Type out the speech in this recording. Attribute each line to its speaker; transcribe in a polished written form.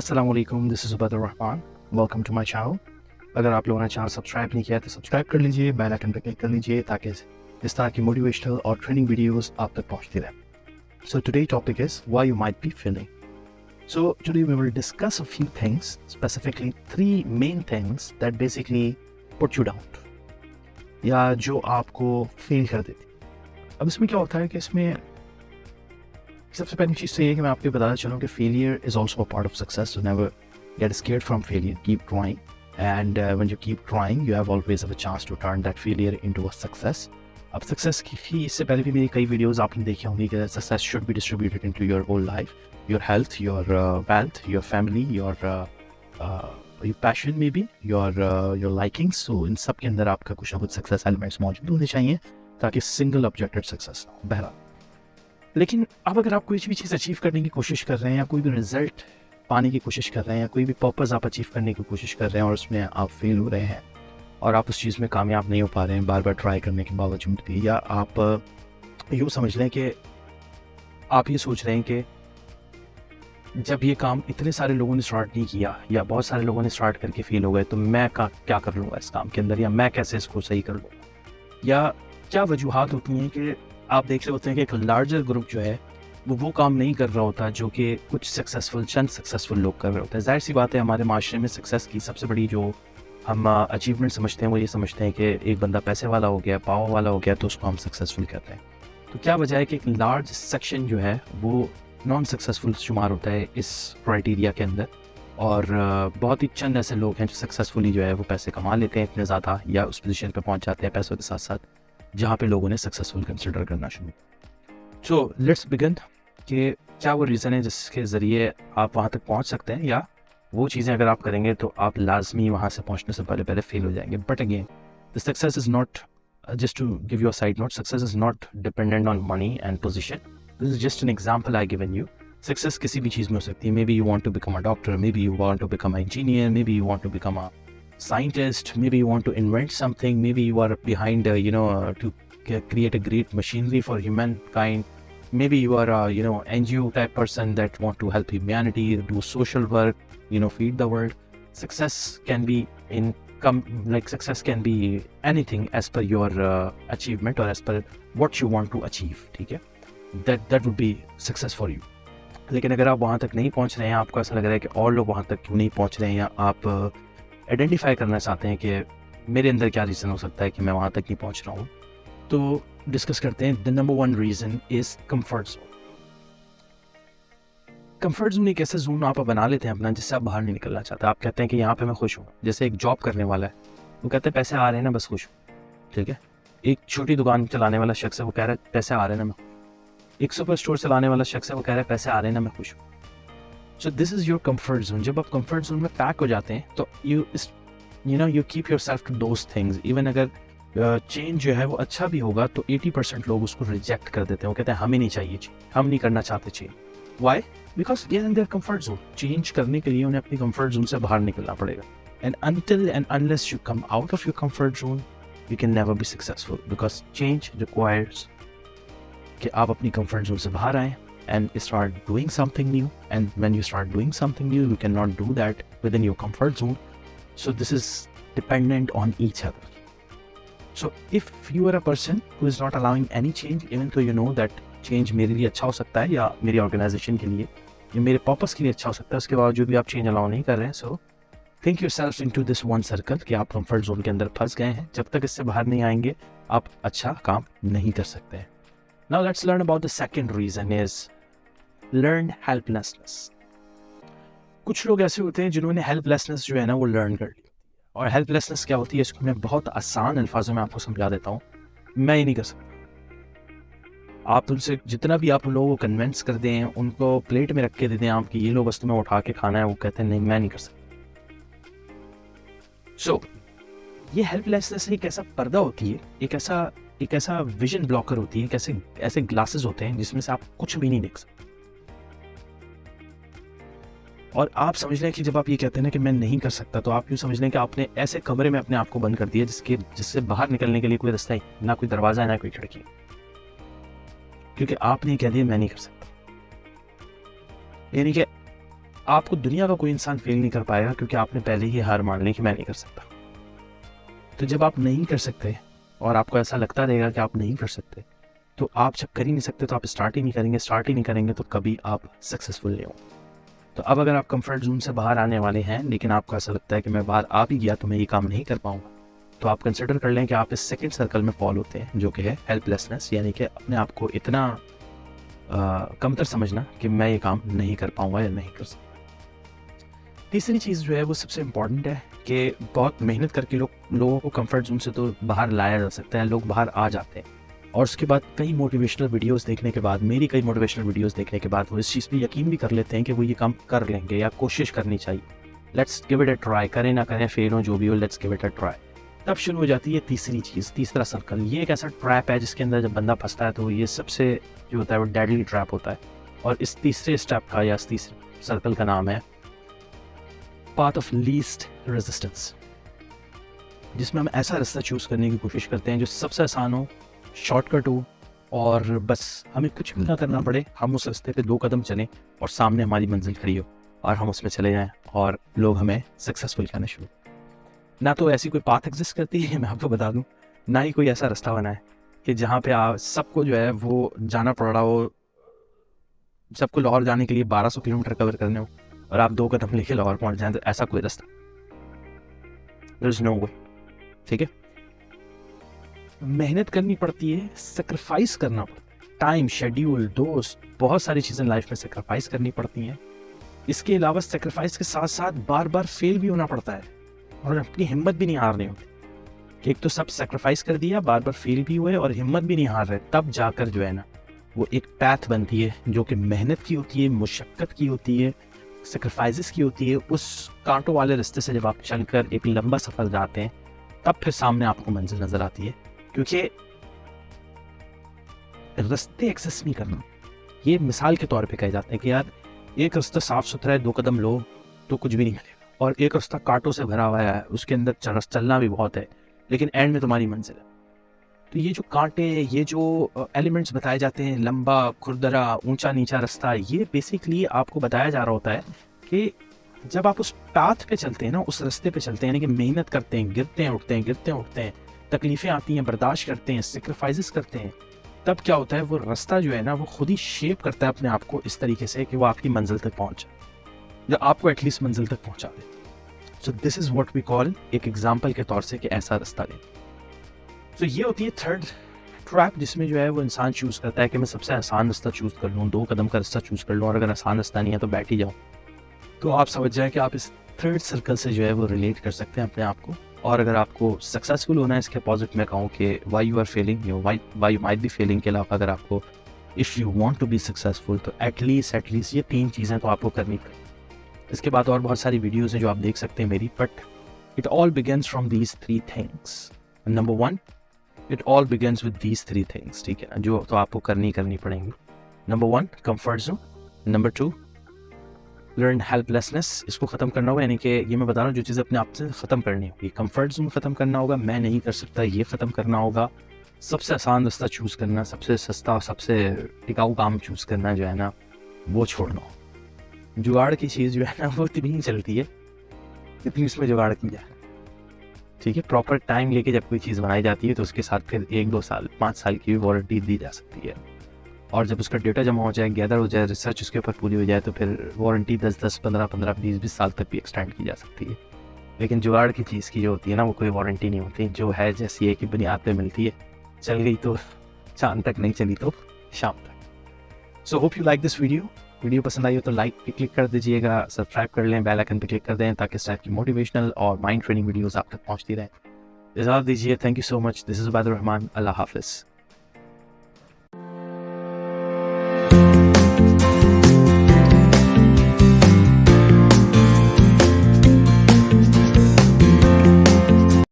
Speaker 1: अस्सलाम वालेकुम, this is Ubaidur Rahman. Welcome to my channel. अगर आप लोगों ने चैनल सब्सक्राइब नहीं किया है तो सब्सक्राइब कर लीजिए, बेल आइकन पर क्लिक कर लीजिए ताकि इस तरह की मोटिवेशनल और ट्रेनिंग वीडियोस आप तक पहुंचती रहे। So today topic is why you might be failing. So today we will discuss a few things, specifically three main things that basically put you down या जो आपको फेल कर देती। अब इसमें क्या होता है कि इसमें सबसे पहली चीज़ तो ये है कि मैं आपको बताना चलूँ कि failure is also a part of success. So never get scared from failure, keep trying and when you keep trying you have always have a chance to turn that failure into a success. अब success की ही इससे पहले भी मेरी कई videos आपने देखी होंगी कि success should be distributed into your whole life, your health, your wealth, your family, your passion में भी, योर लाइकिंग्स। सो इन सब के अंदर आपका कुछ ना कुछ सक्सेस एलिमेंट्स मौजूद होने चाहिए ताकि सिंगल ऑब्जेक्टेड सक्सेस ना हो। बहरहाल, लेकिन अब अगर आप कोई भी चीज़ अचीव करने की कोशिश कर रहे हैं या कोई भी रिजल्ट पाने की कोशिश कर रहे हैं या कोई भी पर्पस आप अचीव करने की कोशिश कर रहे हैं और उसमें आप फेल हो रहे हैं और आप उस चीज़ में कामयाब नहीं हो पा रहे हैं बार बार ट्राई करने के बावजूद भी, या आप यूँ समझ लें कि आप ये सोच रहे हैं कि जब ये काम इतने सारे लोगों ने स्टार्ट नहीं किया या बहुत सारे लोगों ने स्टार्ट करके फेल हो गए तो मैं क्या कर लूँगा इस काम के अंदर, या मैं कैसे इसको सही कर लूँगा, या क्या वजूहात होती हैं कि आप देख रहे होते हैं कि एक लार्जर ग्रुप जो है वो काम नहीं कर रहा होता जो कि कुछ चंद सक्सेसफुल लोग कर रहे होते हैं। जाहिर सी बात है, हमारे माशरे में सक्सेस की सबसे बड़ी जो हम अचीवमेंट समझते हैं वो ये समझते हैं कि एक बंदा पैसे वाला हो गया, पावर वाला हो गया तो उसको हम सक्सेसफुल कहते हैं। तो क्या वजह है कि एक लार्ज सेक्शन जो है वो नॉन सक्सेसफुल शुमार होता है इस क्राइटेरिया के अंदर, और बहुत ही चंद ऐसे लोग हैं जो सक्सेसफुली जो है वो पैसे कमा लेते हैं इतने ज़्यादा, या उस पोजीशन पे पहुंच जाते हैं पैसों के साथ साथ जहाँ पे लोगों ने सक्सेसफुल कंसिडर करना शुरू। सो लेट्स बिगिन कि क्या वो रीज़न है जिसके ज़रिए आप वहाँ तक पहुँच सकते हैं, या वो चीज़ें अगर आप करेंगे तो आप लाजमी वहाँ से पहुँचने से पहले फेल हो जाएंगे। But again, the success is not, just to give you a side note, success is not dependent on money and position. This is just an example I given you. Success किसी भी चीज़ में हो सकती है। Maybe you want to become a doctor, maybe you want to become an engineer, maybe you want to become a scientist, maybe you want to invent something, maybe you are behind to create a great machinery for humankind, maybe you are a NGO type person that want to help humanity, do social work, feed the world. Success can be success can be anything as per your achievement or as per what you want to achieve, ठीक है, that would be success for you. लेकिन अगर आप वहाँ तक नहीं पहुँच रहे हैं, आपको ऐसा लग रहा है कि और लोग वहाँ तक क्यों नहीं पहुँच रहे हैं, या आप आइडेंटिफाई करना चाहते हैं कि मेरे अंदर क्या रीज़न हो सकता है कि मैं वहाँ तक नहीं पहुँच रहा हूँ, तो डिस्कस करते हैं। The number 1 reason is comfort zone. Comfort zone एक ऐसा जोन आप बना लेते हैं अपना जिससे आप बाहर नहीं निकलना चाहते। आप कहते हैं कि यहाँ पे मैं खुश हूँ। जैसे एक जॉब करने वाला है, वो कहते हैं पैसे आ रहे हैं ना, बस खुश हूँ, ठीक है। एक छोटी दुकान चलाने वाला शख्स है, वो कह रहा है पैसे आ रहे हैं ना मैं। एक सुपर स्टोर चलाने वाला शख्स है, वो कह रहा है पैसे आ रहे हैं ना मैं खुश हूँ। So this is your comfort zone. जब आप कंफर्ट जोन में पैक हो जाते हैं तो you keep your self to those things. Even अगर चेंज जो है वो अच्छा भी होगा तो 80% लोग उसको रिजेक्ट कर देते हैं। वो कहते हैं हमें नहीं चाहिए चेंज, हम नहीं करना चाहते change. Why? Because they are in their comfort zone. Change करने के लिए उन्हें अपनी कंफर्ट जोन से बाहर निकलना पड़ेगा। And until and unless you come out of your comfort zone you can never be successful, because change requires कि आप अपनी कंफर्ट जोन से बाहर आएँ and start doing something new. And when you start doing something new, you cannot do that within your comfort zone. So this is dependent on each other. So if you are a person who is not allowing any change, even though you know that change मेरे लिए अच्छा हो सकता है या मेरी organisation के लिए या मेरे पर्पस के लिए अच्छा हो सकता है, उसके बावजूद भी आप चेंज अलाउ नहीं कर रहे हैं, so think yourself into this one circle कि आप कंफर्ट जोन के अंदर फंस गए हैं। जब तक इससे बाहर नहीं आएंगे आप अच्छा काम नहीं कर सकते हैं। Now let's learn about the second reason is learn helplessness. कुछ लोग ऐसे होते हैं जिन्होंने helplessness जो है ना वो learn कर ली, और helplessness क्या होती है इसको मैं बहुत आसान अल्फाजों में आपको समझा देता हूँ। मैं ये नहीं कर सकता। आप उनसे जितना भी आप उन लोगों को कन्विंस कर दें, उनको प्लेट में रख के दे दें आप कि ये लो बस तुम्हें उठा के खाना है, वो कहते हैं नहीं मैं नहीं कर सकता। So ये हेल्पलेसनेस एक ऐसा पर्दा होती है, एक ऐसा विजन ब्लॉकर होती है, ऐसे ग्लासेस होते हैं जिसमें से आप कुछ भी नहीं देख सकते। और आप समझ लें कि जब आप ये कहते हैं ना कि मैं नहीं कर सकता, तो आप यूँ समझ लें कि आपने ऐसे कमरे में अपने आप को बंद कर दिया जिससे बाहर निकलने के लिए कोई रास्ता ही ना, कोई दरवाज़ा है ना कोई खिड़की, क्योंकि आपने कह दिया मैं नहीं कर सकता। यानी कि आपको दुनिया का कोई इंसान फेल नहीं कर पाएगा, क्योंकि आपने पहले ही हार मान ली कि मैं नहीं कर सकता। तो जब आप नहीं कर सकते और आपको ऐसा लगता रहेगा कि आप नहीं कर सकते, तो आप जब कर ही नहीं सकते तो आप स्टार्ट ही नहीं करेंगे तो कभी आप सक्सेसफुल नहीं होंगे। तो अब अगर आप कंफर्ट जोन से बाहर आने वाले हैं, लेकिन आपको ऐसा लगता है कि मैं बाहर आ भी गया तो मैं ये काम नहीं कर पाऊंगा, तो आप कंसिडर कर लें कि आप इस सेकंड सर्कल में फॉल होते हैं, जो कि है हेल्पलेसनेस, यानी कि अपने आप को इतना कमतर समझना कि मैं ये काम नहीं कर पाऊंगा या नहीं कर सकता। तीसरी चीज़ जो है वो सबसे इम्पॉर्टेंट है कि बहुत मेहनत करके लोगों को कंफर्ट जोन से तो बाहर लाया जा सकता है, लोग बाहर आ जाते हैं, और उसके बाद कई मोटिवेशनल वीडियोस देखने के बाद, मेरी कई मोटिवेशनल वीडियोस देखने के बाद वो इस चीज़ पे यकीन भी कर लेते हैं कि वो ये काम कर लेंगे या कोशिश करनी चाहिए। Let's give it a try, करें ना करें, फेल हो जो भी हो, let's give it a try. तब शुरू हो जाती है तीसरी चीज़, तीसरा सर्कल। ये एक ऐसा ट्रैप है जिसके अंदर जब बंदा फंसता है तो ये सबसे जो होता है वो डेडली ट्रैप होता है। और इस तीसरे स्टेप का या इस तीसरे सर्कल का नाम है पाथ ऑफ लीस्ट रेजिस्टेंस, जिसमें हम ऐसा रास्ता चूज़ करने की कोशिश करते हैं जो सबसे आसान हो, शॉर्टकट हो, और बस हमें कुछ भी ना करना पड़े, हम उस रास्ते पे 2 कदम चलें और सामने हमारी मंजिल खड़ी हो और हम उसमें चले जाएं और लोग हमें सक्सेसफुल कहना शुरू। ना तो ऐसी कोई पाथ एग्जिस्ट करती है, मैं आपको बता दूं, ना ही कोई ऐसा रास्ता बना है कि जहाँ पे सबको जो है वो जाना पड़ रहा हो, सबको लाहौर जाने के लिए 1200 किलोमीटर कवर करने हो और आप 2 कदम लेके लाहौर पहुँच जाएँ, तो ऐसा कोई रास्ता देयर इज नो वे। ठीक है, मेहनत करनी पड़ती है, सेक्रीफाइस करना पड़ता है, टाइम, शेड्यूल, दोस्त, बहुत सारी चीज़ें लाइफ में सेक्रीफाइस करनी पड़ती हैं। इसके अलावा सेक्रीफाइस के साथ साथ बार बार फेल भी होना पड़ता है और अपनी हिम्मत भी नहीं हारनी होती। एक तो सब सेक्रीफाइस कर दिया, बार बार फेल भी हुए और हिम्मत भी नहीं हार रहे, तब जाकर जो है ना वो एक पैथ बनती है जो कि मेहनत की होती है, मुशक्क़त की होती है, सेक्रीफाइसेस की होती है। उस कांटों वाले रास्ते से जब आप चलकर एक लंबा सफ़र जाते हैं, तब फिर सामने आपको मंजिल नज़र आती है। क्योंकि रास्ते एक्सेस नहीं करना, ये मिसाल के तौर पे कहे जाते हैं कि यार एक रास्ता साफ सुथरा है, 2 कदम लो तो कुछ भी नहीं मिलेगा, और एक रास्ता कांटों से भरा हुआ है, उसके अंदर चलना भी बहुत है, लेकिन एंड में तुम्हारी मंजिल है। तो ये जो कांटे, ये जो एलिमेंट्स बताए जाते हैं, लंबा, खुरदरा, ऊंचा नीचा रास्ता, ये बेसिकली आपको बताया जा रहा होता है कि जब आप उस पाथ पे चलते हैं ना, उस रास्ते पे चलते हैं, यानी कि मेहनत करते हैं, गिरते हैं उठते हैं, तकलीफें आती हैं, बर्दाश्त करते हैं, सेक्रीफाइसेस करते हैं, तब क्या होता है वो रास्ता जो है ना वो खुद ही शेप करता है अपने आप को इस तरीके से कि वो आपकी मंजिल तक पहुंच जाए, या आपको एटलीस्ट मंजिल तक पहुंचा दे। So this is what we call, एक एग्जांपल के तौर से, कि ऐसा रास्ता ले। तो ये होती है थर्ड ट्रैप, जिसमें जो है वो इंसान चूज़ करता है कि मैं सबसे आसान रास्ता चूज़ कर लूँ, 2 कदम का रास्ता चूज़ कर लूँ, और अगर आसान रास्ता नहीं है तो बैठ ही जाऊँ। तो आप समझ जाए कि आप इस थर्ड सर्कल से जो है वो रिलेट कर सकते हैं अपने आप को। और अगर आपको सक्सेसफुल होना है, इसके अपोजिट में कहूँ कि why you are failing, why you might be failing के अलावा अगर आपको if you want to be successful, तो एटलीस्ट ये 3 चीज़ें तो आपको करनी पड़ेगी। इसके बाद और बहुत सारी वीडियोज़ हैं जो आप देख सकते हैं मेरी, but it all begins from these 3 things. Number 1, it all begins with these 3 things, ठीक है, जो तो आपको करनी पड़ेंगी। Number 1, comfort zone. Number 2, learn helplessness, इसको ख़त्म करना होगा, यानी कि ये मैं बता रहा हूँ जो चीज़ अपने आप से ख़त्म करनी होगी। कंफर्ट जोन ख़त्म करना होगा, मैं नहीं कर सकता, ये ख़त्म करना होगा। सबसे आसान रास्ता चूज़ करना, सबसे सस्ता, सबसे टिकाऊ काम चूज़ करना जो है ना वो छोड़ना हो। जुगाड़ की चीज़ जो है ना वो इतनी ही चलती है जितनी उसमें जुगाड़ की जाए, ठीक है। प्रॉपर टाइम लेके जब कोई चीज़ बनाई जाती है तो उसके साथ फिर 1-2 साल, 5 साल की भी वारंटी दी जा सकती है, और जब उसका डेटा जमा हो जाए, गैदर हो जाए, रिसर्च उसके ऊपर पूरी हो जाए, तो फिर वारंटी 10-10, 15-15, 20-20 साल तक भी एक्सटेंड की जा सकती है। लेकिन जुगाड़ की चीज़ की जो होती है ना वो कोई वारंटी नहीं होती, जो है जैसी है कि बुनियाद पे मिलती है, चल गई तो चांद तक, नहीं चली तो शाम तक। So hope you like this video पसंद आई हो तो लाइक पे क्लिक कर दीजिएगा, सब्सक्राइब कर लें, बेल आइकन पे क्लिक कर दें ताकि इस टाइप की मोटिवेशनल और माइंड ट्रेनिंग वीडियोस आप तक पहुंचती रहें। इजाज़त दीजिए, thank you so much, this is Ubaidur Rahman, Allah हाफिज़।